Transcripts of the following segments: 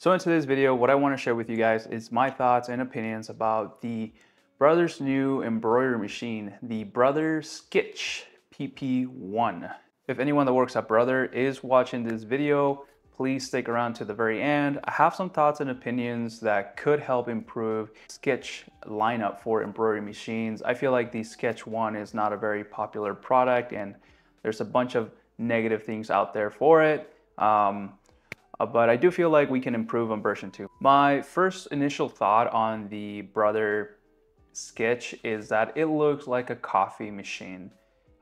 So in today's video, what I want to share with you guys is my thoughts and opinions about the Brother's new embroidery machine, the Brother Skitch PP1. If anyone that works at Brother is watching this video, please stick around to the very end. I have some thoughts and opinions that could help improve Skitch lineup for embroidery machines. I feel like the Sketch 1 is not a very popular product and there's a bunch of negative things out there for it. But I do feel like we can improve on version 2. My first initial thought on the Brother Skitch is that it looks like a coffee machine.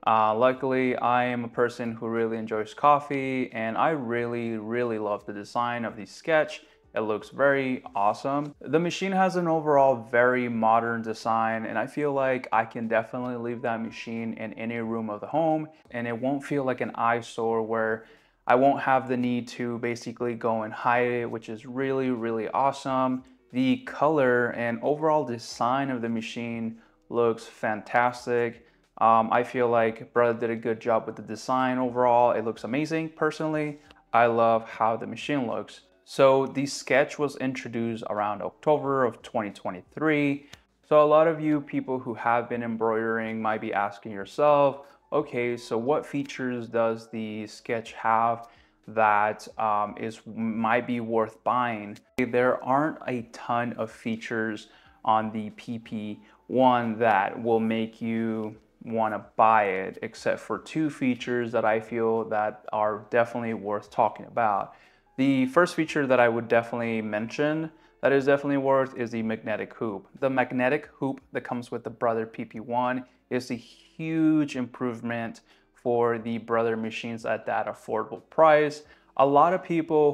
Luckily, I am a person who really enjoys coffee, and I really love the design of the Sketch. It looks very awesome. The machine has an overall very modern design, and I feel like I can definitely leave that machine in any room of the home, and it won't feel like an eyesore where I won't have the need to basically go and hide it, which is really awesome. The color and overall design of the machine looks fantastic. I feel like Brother did a good job with the design overall. It looks amazing. Personally, I love how the machine looks. So the Sketch was introduced around October of 2023. So a lot of you people who have been embroidering might be asking yourself, okay, so what features does the Sketch have that might be worth buying? There aren't a ton of features on the PP1 that will make you want to buy it, except for two features that I feel that are definitely worth talking about. The first feature that I would definitely mention that is definitely worth is the magnetic hoop. The magnetic hoop that comes with the Brother PP1 is a huge improvement for the Brother machines at that affordable price. A lot of people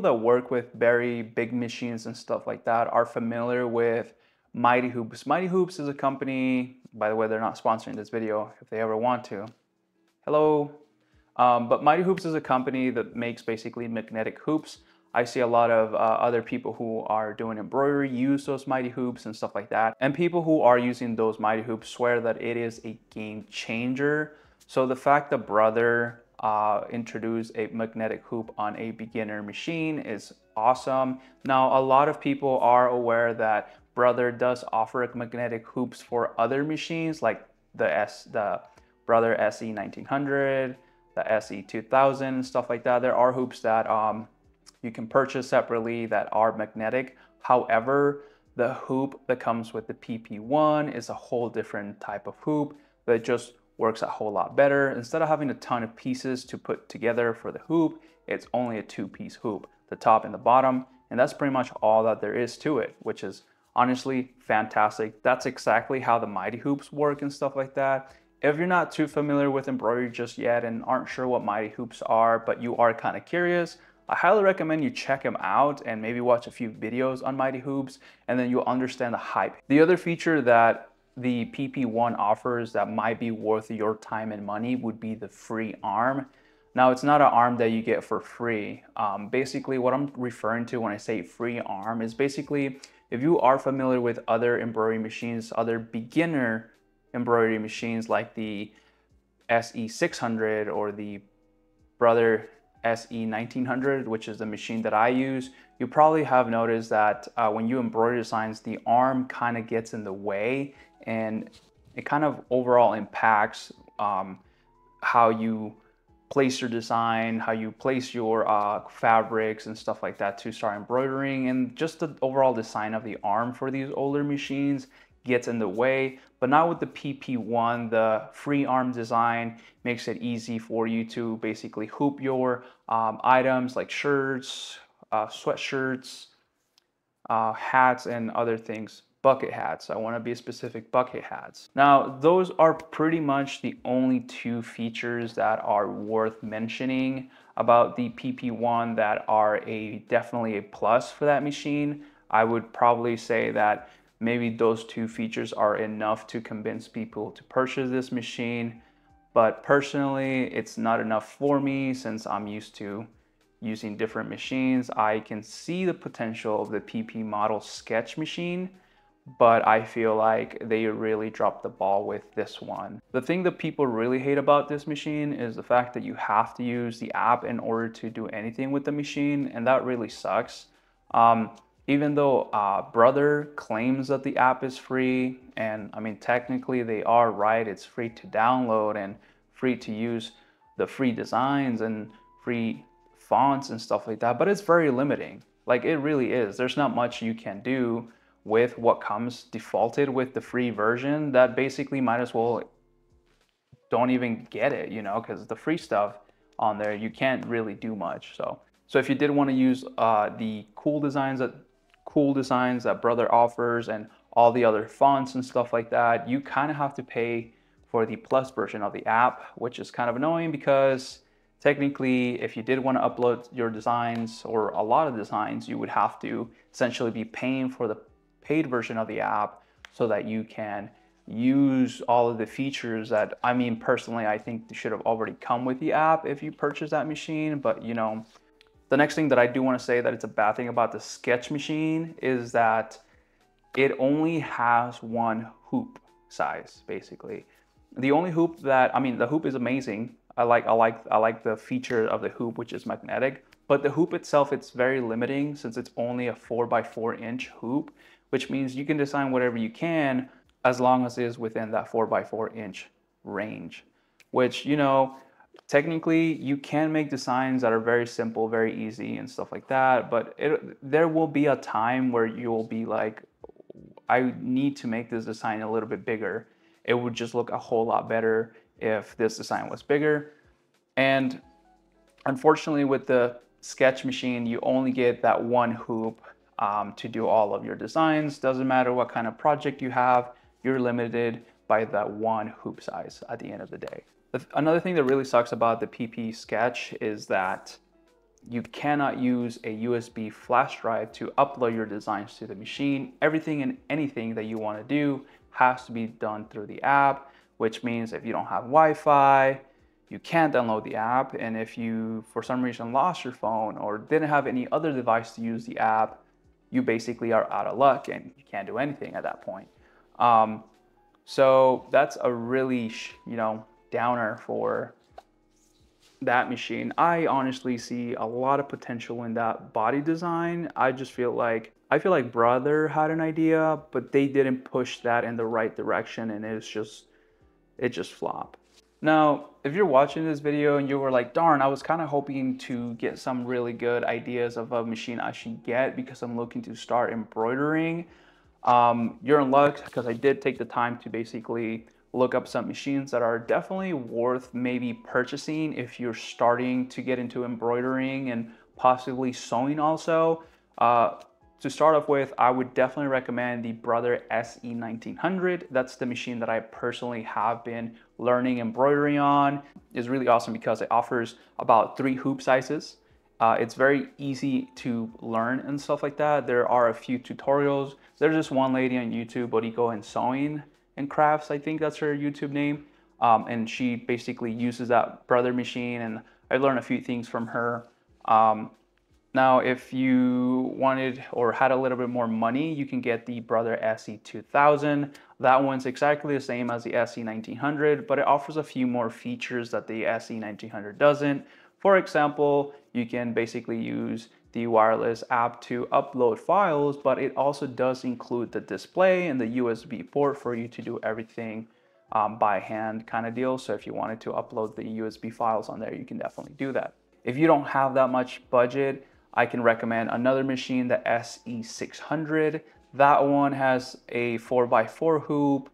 that work with very big machines and stuff like that are familiar with Mighty Hoops. Mighty Hoops is a company, by the way, they're not sponsoring this video if they ever want to. Hello. But Mighty Hoops is a company that makes basically magnetic hoops. I see a lot of other people who are doing embroidery use those Mighty Hoops and stuff like that. And people who are using those Mighty Hoops swear that it is a game changer. So the fact that Brother introduced a magnetic hoop on a beginner machine is awesome. Now, a lot of people are aware that Brother does offer magnetic hoops for other machines like the Brother SE 1900, the SE 2000, stuff like that. There are hoops that you can purchase separately that are magnetic. However, the hoop that comes with the PP1 is a whole different type of hoop that just works a whole lot better. Instead of having a ton of pieces to put together for the hoop, it's only a two-piece hoop, the top and the bottom, and that's pretty much all that there is to it, which is honestly fantastic. That's exactly how the Mighty Hoops work and stuff like that. If you're not too familiar with embroidery just yet and aren't sure what Mighty Hoops are, but you are kind of curious, I highly recommend you check them out and maybe watch a few videos on Mighty Hoops, and then you'll understand the hype. The other feature that the PP1 offers that might be worth your time and money would be the free arm. Now, it's not an arm that you get for free. Basically, what I'm referring to when I say free arm is basically if you are familiar with other embroidery machines, other beginner embroidery machines like the SE 600 or the Brother SE 1900, which is the machine that I use, you probably have noticed that when you embroider designs, the arm kind of gets in the way and it kind of overall impacts how you place your design, how you place your fabrics and stuff like that to start embroidering, and just the overall design of the arm for these older machines gets in the way. But now with the PP1, the free arm design makes it easy for you to basically hoop your items like shirts, sweatshirts, hats, and other things. Bucket hats. I want to be specific, bucket hats. Now, those are pretty much the only two features that are worth mentioning about the PP1 that are definitely a plus for that machine. I would probably say that maybe those two features are enough to convince people to purchase this machine. But personally, it's not enough for me since I'm used to using different machines. I can see the potential of the PP model Sketch machine, but I feel like they really dropped the ball with this one. The thing that people really hate about this machine is the fact that you have to use the app in order to do anything with the machine, and that really sucks. Even though Brother claims that the app is free, and I mean, technically they are right, it's free to download and free to use the free designs and free fonts and stuff like that, but it's very limiting. Like, it really is. There's not much you can do with what comes defaulted with the free version. That basically might as well don't even get it, you know, because the free stuff on there, you can't really do much. So if you did want to use the cool designs that Brother offers and all the other fonts and stuff like that, you kind of have to pay for the plus version of the app, which is kind of annoying because technically, if you did want to upload your designs or a lot of designs, you would have to essentially be paying for the paid version of the app so that you can use all of the features that, I mean, personally, I think they should have already come with the app if you purchase that machine. But you know, the next thing that I do want to say that it's a bad thing about the Sketch machine is that it only has one hoop size, basically. The only hoop that, I mean, the hoop is amazing. I like the feature of the hoop, which is magnetic, but the hoop itself, it's very limiting since it's only a 4x4-inch hoop, which means you can design whatever you can as long as it is within that 4x4-inch range, which, you know, technically you can make designs that are very simple, very easy and stuff like that, but there will be a time where you'll be like, I need to make this design a little bit bigger. It would just look a whole lot better if this design was bigger. And unfortunately with the Sketch machine, you only get that one hoop to do all of your designs. Doesn't matter what kind of project you have, you're limited by that one hoop size at the end of the day. Another thing that really sucks about the PP Sketch is that you cannot use a USB flash drive to upload your designs to the machine. Everything and anything that you want to do has to be done through the app, which means if you don't have Wi-Fi, you can't download the app. And if you, for some reason, lost your phone or didn't have any other device to use the app, you basically are out of luck and you can't do anything at that point. So that's a really, you know, downer for that machine. I honestly see a lot of potential in that body design. I feel like Brother had an idea, but they didn't push that in the right direction, and it just flopped. Now, if you're watching this video and you were like, darn, I was kind of hoping to get some really good ideas of a machine I should get because I'm looking to start embroidering, you're in luck, because I did take the time to basically look up some machines that are definitely worth maybe purchasing if you're starting to get into embroidering and possibly sewing also. To start off with, I would definitely recommend the Brother SE1900. That's the machine that I personally have been learning embroidery on. It's really awesome because it offers about 3 hoop sizes. It's very easy to learn and stuff like that. There are a few tutorials. There's just one lady on YouTube, Bodiko and Sewing and Crafts, I think that's her YouTube name. And she basically uses that Brother machine, and I learned a few things from her. Now, if you wanted or had a little bit more money, you can get the Brother SE2000. That one's exactly the same as the SE1900, but it offers a few more features that the SE1900 doesn't. For example, you can basically use the wireless app to upload files, but it also does include the display and the USB port for you to do everything by hand kind of deal. So if you wanted to upload the USB files on there, you can definitely do that. If you don't have that much budget, I can recommend another machine, the SE600. That one has a 4x4 hoop.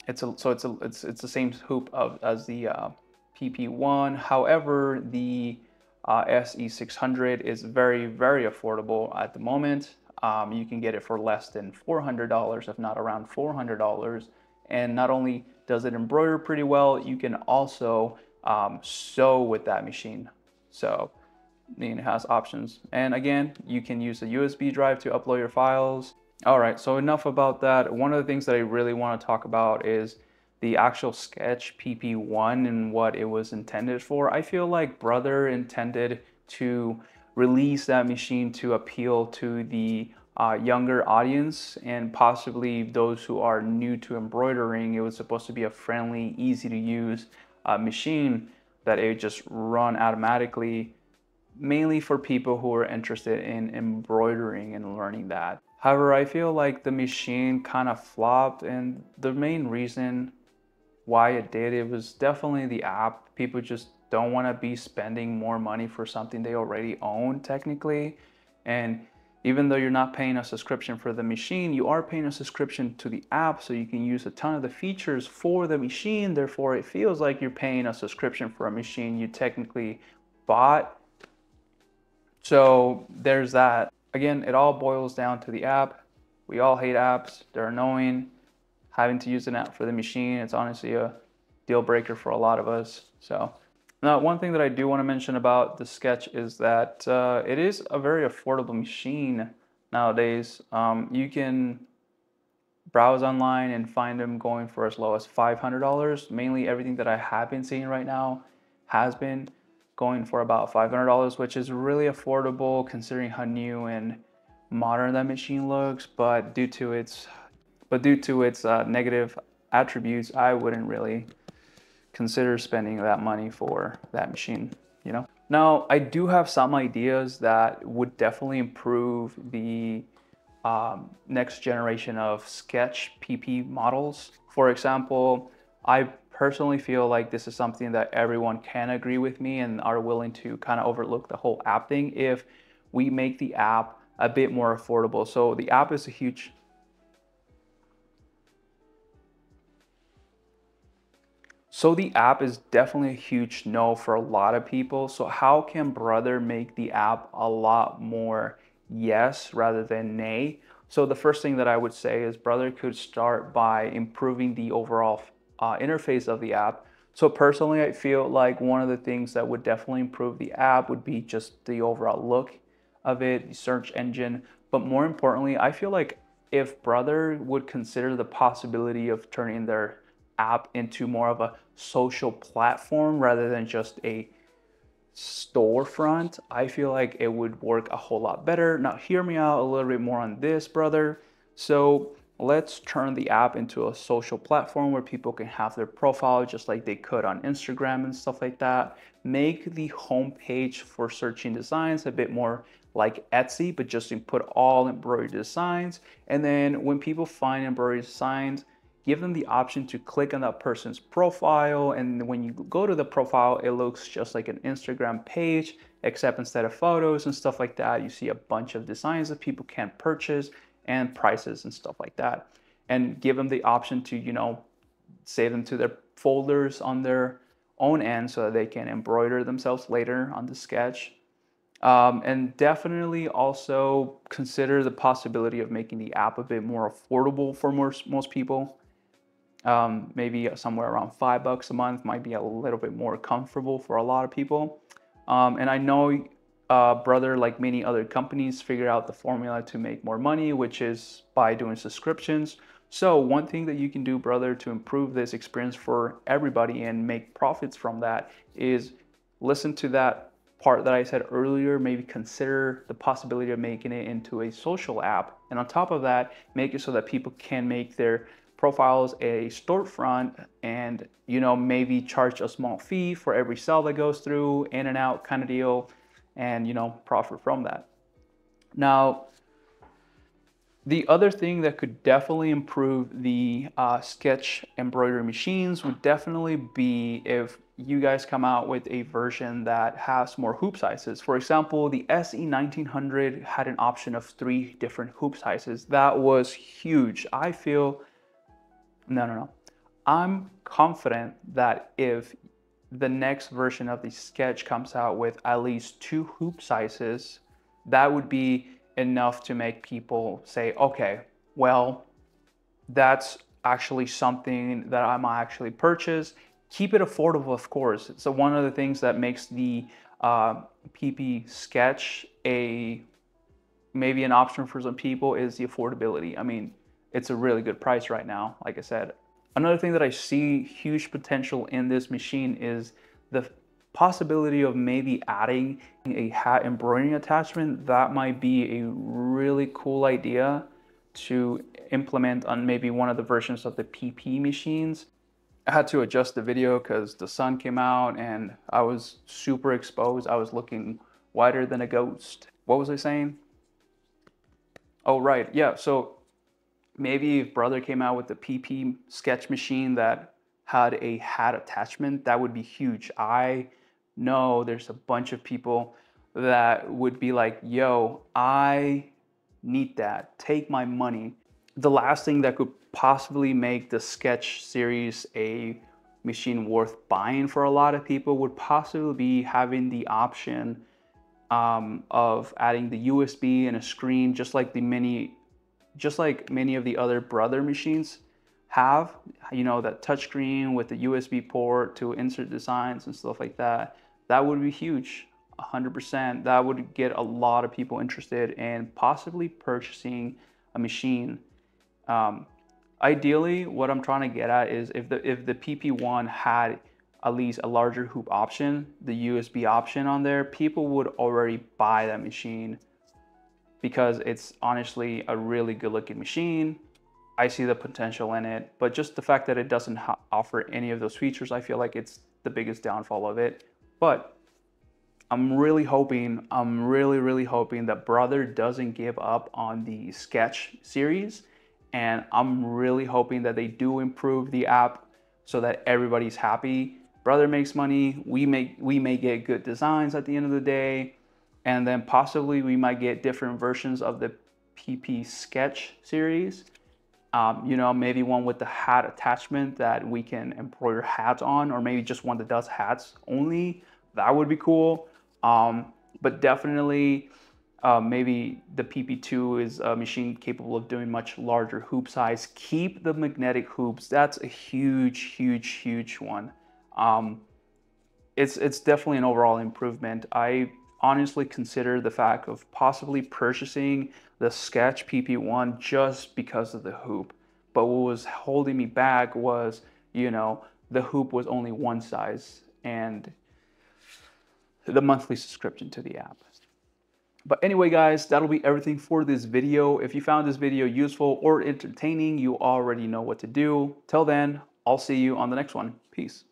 It's the same hoop as the PP1. However, the SE600 is very, very affordable at the moment. You can get it for less than $400, if not around $400. And not only does it embroider pretty well, you can also sew with that machine. So, I mean, it has options. And again, you can use a USB drive to upload your files. All right, so enough about that. One of the things that I really want to talk about is the actual Sketch PP1 and what it was intended for. I feel like Brother intended to release that machine to appeal to the younger audience and possibly those who are new to embroidering. It was supposed to be a friendly, easy to use machine that it would just run automatically, mainly for people who are interested in embroidering and learning that. However, I feel like the machine kind of flopped, and the main reason why it did, it was definitely the app. People just don't want to be spending more money for something they already own technically. And even though you're not paying a subscription for the machine, you are paying a subscription to the app, so you can use a ton of the features for the machine. Therefore, it feels like you're paying a subscription for a machine you technically bought. So there's that. Again, it all boils down to the app. We all hate apps. They're annoying. Having to use an app for the machine, it's honestly a deal breaker for a lot of us. So now, one thing that I do want to mention about the Sketch is that it is a very affordable machine nowadays. You can browse online and find them going for as low as $500. Mainly everything that I have been seeing right now has been going for about $500, which is really affordable considering how new and modern that machine looks. But due to its negative attributes, I wouldn't really consider spending that money for that machine, you know? Now, I do have some ideas that would definitely improve the next generation of Sketch PP models. For example, I personally feel like this is something that everyone can agree with me and are willing to kind of overlook the whole app thing if we make the app a bit more affordable. So the app is a huge So the app is definitely a huge no for a lot of people. So how can Brother make the app a lot more yes rather than nay? So the first thing that I would say is Brother could start by improving the overall interface of the app. So personally, I feel like one of the things that would definitely improve the app would be just the overall look of it, the search engine. But more importantly, I feel like if Brother would consider the possibility of turning their app into more of a social platform rather than just a storefront, I feel like it would work a whole lot better. Now, hear me out a little bit more on this, Brother. So let's turn the app into a social platform where people can have their profile just like they could on Instagram and stuff like that. Make the homepage for searching designs a bit more like Etsy, but just input all embroidery designs. And then when people find embroidery designs, give them the option to click on that person's profile. And when you go to the profile, it looks just like an Instagram page, except instead of photos and stuff like that, you see a bunch of designs that people can purchase and prices and stuff like that. And give them the option to, you know, save them to their folders on their own end so that they can embroider themselves later on the Sketch. And definitely also consider the possibility of making the app a bit more affordable for most people. Maybe somewhere around $5 a month might be a little bit more comfortable for a lot of people. And I know Brother, like many other companies, figure out the formula to make more money, which is by doing subscriptions. So one thing that you can do, Brother, to improve this experience for everybody and make profits from that is listen to that part that I said earlier, maybe consider the possibility of making it into a social app. And on top of that, make it so that people can make their profiles a storefront and, you know, maybe charge a small fee for every sale that goes through, in and out kind of deal, and, you know, profit from that. Now, the other thing that could definitely improve the Sketch embroidery machines would definitely be if you guys come out with a version that has more hoop sizes. For example, the SE 1900 had an option of 3 different hoop sizes. That was huge. I feel No. I'm confident that if the next version of the Sketch comes out with at least 2 hoop sizes, that would be enough to make people say, okay, well, that's actually something that I might actually purchase. Keep it affordable, of course. So one of the things that makes the PP Sketch maybe an option for some people is the affordability. I mean, it's a really good price right now, like I said. Another thing that I see huge potential in this machine is the possibility of maybe adding a hat embroidering attachment, that might be a really cool idea to implement on maybe one of the versions of the PP machines. I had to adjust the video because the sun came out and I was super exposed. I was looking whiter than a ghost. What was I saying? Oh, right. Yeah. So maybe if Brother came out with the PP sketch machine that had a hat attachment, that would be huge. I know there's a bunch of people that would be like, yo, I need that. Take my money. The last thing that could possibly make the sketch series a machine worth buying for a lot of people would possibly be having the option of adding the USB and a screen, just like many of the other Brother machines have, you know, that touchscreen with the USB port to insert designs and stuff like that. That would be huge, 100%. That would get a lot of people interested in possibly purchasing a machine. Ideally, what I'm trying to get at is if the PP1 had at least a larger hoop option, the USB option on there, people would already buy that machine because it's honestly a really good looking machine. I see the potential in it, but just the fact that it doesn't offer any of those features, I feel like it's the biggest downfall of it. But I'm really hoping that Brother doesn't give up on the sketch series. And I'm really hoping that they do improve the app so that everybody's happy. Brother makes money, we may get good designs at the end of the day, and then possibly we might get different versions of the PP sketch series. You know, maybe one with the hat attachment that we can embroider hats on, or maybe just one that does hats only. That would be cool. But definitely maybe the PP2 is a machine capable of doing much larger hoop size. Keep the magnetic hoops. That's a huge one. It's definitely an overall improvement. I honestly consider the fact of possibly purchasing the Sketch PP1 just because of the hoop. But what was holding me back was, you know, the hoop was only one size and the monthly subscription to the app. But anyway, guys, that'll be everything for this video. If you found this video useful or entertaining, you already know what to do. Till then, I'll see you on the next one. Peace.